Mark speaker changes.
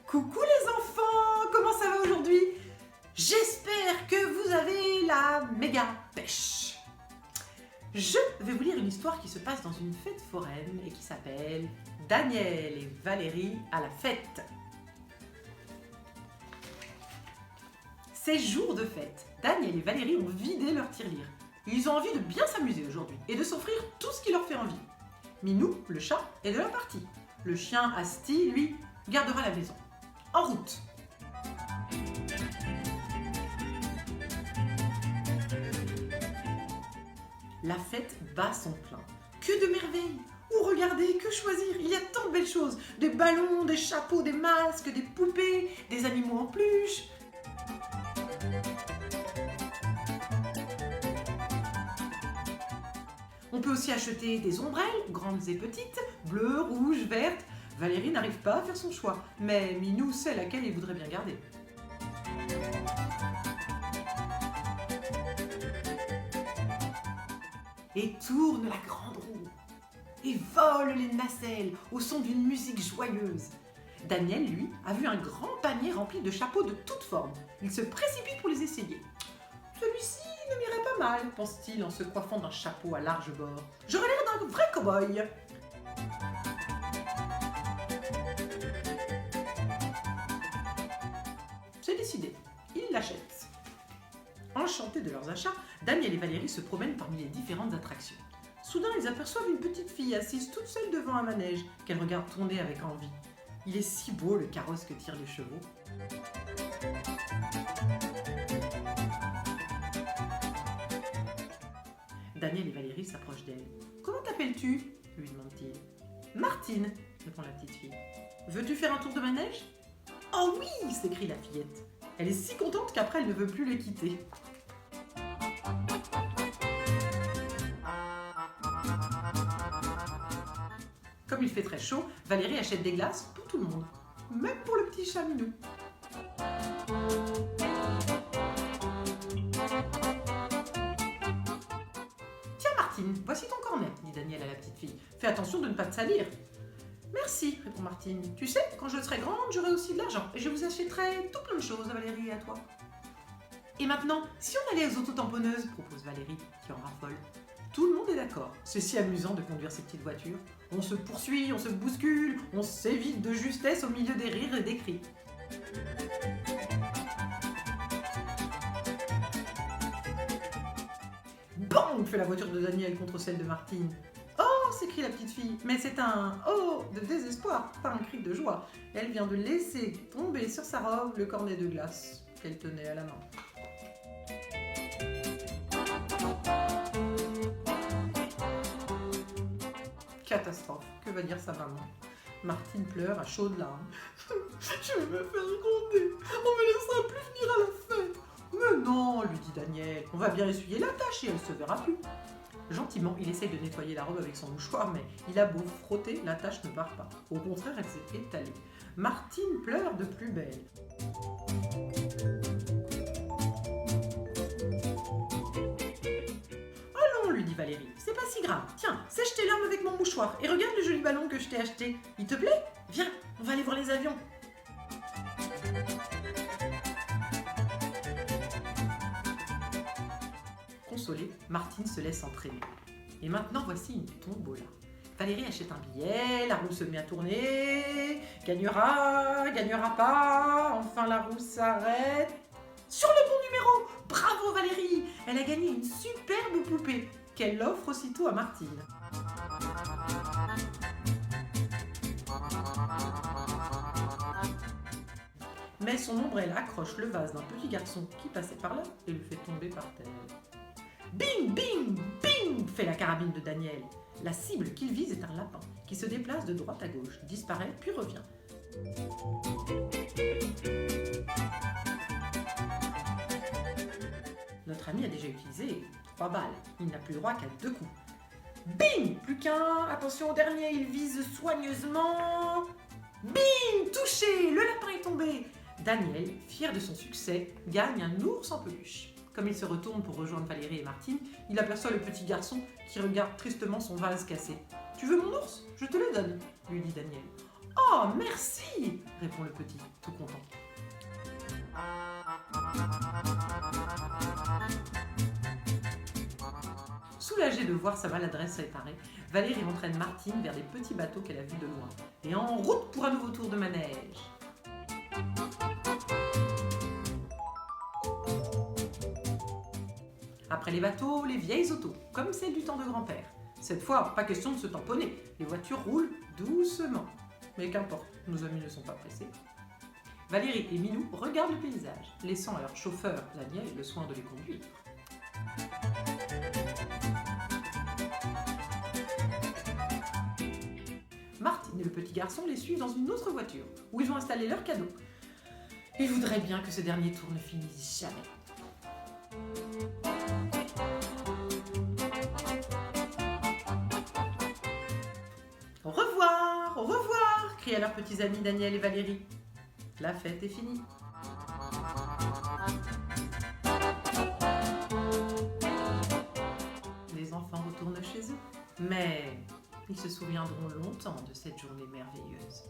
Speaker 1: Coucou les enfants, comment ça va aujourd'hui? J'espère que vous avez la méga pêche. Je vais vous lire une histoire qui se passe dans une fête foraine et qui s'appelle Daniel et Valérie à la fête. C'est jour de fête. Daniel et Valérie ont vidé leur tirelire. Ils ont envie de bien s'amuser aujourd'hui et de s'offrir tout ce qui leur fait envie. Minou, le chat, est de la partie. Le chien Asti, lui, gardera la maison. En route! La fête bat son plein. Que de merveilles! Où regarder? Que choisir? Il y a tant de belles choses. Des ballons, des chapeaux, des masques, des poupées, des animaux en peluche. On peut aussi acheter des ombrelles, grandes et petites, bleues, rouges, vertes. Valérie n'arrive pas à faire son choix, mais Minou sait laquelle il voudrait bien garder. Et tourne la grande roue, et vole les nacelles au son d'une musique joyeuse. Daniel, lui, a vu un grand panier rempli de chapeaux de toutes formes. Il se précipite pour les essayer. Celui-ci ne m'irait pas mal, pense-t-il en se coiffant d'un chapeau à large bord. J'aurais l'air d'un vrai cow-boy. C'est décidé, il l'achète. Enchantés de leurs achats, Daniel et Valérie se promènent parmi les différentes attractions. Soudain, ils aperçoivent une petite fille assise toute seule devant un manège, qu'elle regarde tourner avec envie. Il est si beau le carrosse que tirent les chevaux. Daniel et Valérie s'approchent d'elle. « Comment t'appelles-tu » lui demande-t-il. « Martine » répond la petite fille. « Veux-tu faire un tour de manège ?»« Oh oui !» s'écrie la fillette. Elle est si contente qu'après elle ne veut plus les quitter. Comme il fait très chaud, Valérie achète des glaces pour tout le monde, même pour le petit chat Minou. Tiens Martine, voici ton cornet, dit Daniel à la petite fille. Fais attention de ne pas te salir. Merci, répond Martine. Tu sais, quand je serai grande, j'aurai aussi de l'argent et je vous achèterai tout plein de choses à Valérie et à toi. Et maintenant, si on allait aux autotamponneuses, propose Valérie, qui en raffole. Tout le monde est d'accord. C'est si amusant de conduire ces petites voitures. On se poursuit, on se bouscule, on s'évite de justesse au milieu des rires et des cris. Bang fait la voiture de Daniel contre celle de Martine. Oh s'écrie la petite fille, mais c'est un oh de désespoir, pas un cri de joie. Elle vient de laisser tomber sur sa robe le cornet de glace qu'elle tenait à la main. Catastrophe, que va dire sa maman? Martine pleure à chaudes larmes. Je vais me faire gronder, on me laissera plus venir à la fête. Mais non, lui dit Daniel, on va bien essuyer la tache et elle se verra plus. Gentiment, il essaye de nettoyer la robe avec son mouchoir, mais il a beau frotter, la tache ne part pas. Au contraire, elle s'est étalée. Martine pleure de plus belle. Lui dit Valérie, c'est pas si grave. Tiens, sèche tes larmes avec mon mouchoir et regarde le joli ballon que je t'ai acheté. Il te plaît? Viens, on va aller voir les avions. Consolée, Martine se laisse entraîner. Et maintenant, voici une tombola. Valérie achète un billet, la roue se met à tourner. Gagnera, gagnera pas. Enfin, la roue s'arrête. Sur le bon numéro! Bravo Valérie! Elle a gagné une superbe poupée qu'elle offre aussitôt à Martine. Mais son ombrelle accroche le vase d'un petit garçon qui passait par là et le fait tomber par terre. Bing, bing, bing fait la carabine de Daniel. La cible qu'il vise est un lapin qui se déplace de droite à gauche, disparaît puis revient. Notre ami a déjà utilisé 3 balles. Il n'a plus droit qu'à 2 coups. Bing! Plus qu'un. Attention au dernier, il vise soigneusement. Bing! Touché! Le lapin est tombé. Daniel, fier de son succès, gagne un ours en peluche. Comme il se retourne pour rejoindre Valérie et Martine, il aperçoit le petit garçon qui regarde tristement son vase cassé. « Tu veux mon ours? Je te le donne, lui dit Daniel. « Oh, merci, répond le petit, tout content. Soulagée de voir sa maladresse réparée, Valérie entraîne Martine vers les petits bateaux qu'elle a vus de loin. Et en route pour un nouveau tour de manège. Après les bateaux, les vieilles autos, comme celles du temps de grand-père. Cette fois, pas question de se tamponner, les voitures roulent doucement. Mais qu'importe, nos amis ne sont pas pressés. Valérie et Milou regardent le paysage, laissant à leur chauffeur, Daniel, le soin de les conduire. Martine et le petit garçon les suivent dans une autre voiture, où ils ont installé leur cadeau. Ils voudraient bien que ce dernier tour ne finisse jamais. Au revoir, crient à leurs petits amis Daniel et Valérie. La fête est finie. Les enfants retournent chez eux, mais ils se souviendront longtemps de cette journée merveilleuse.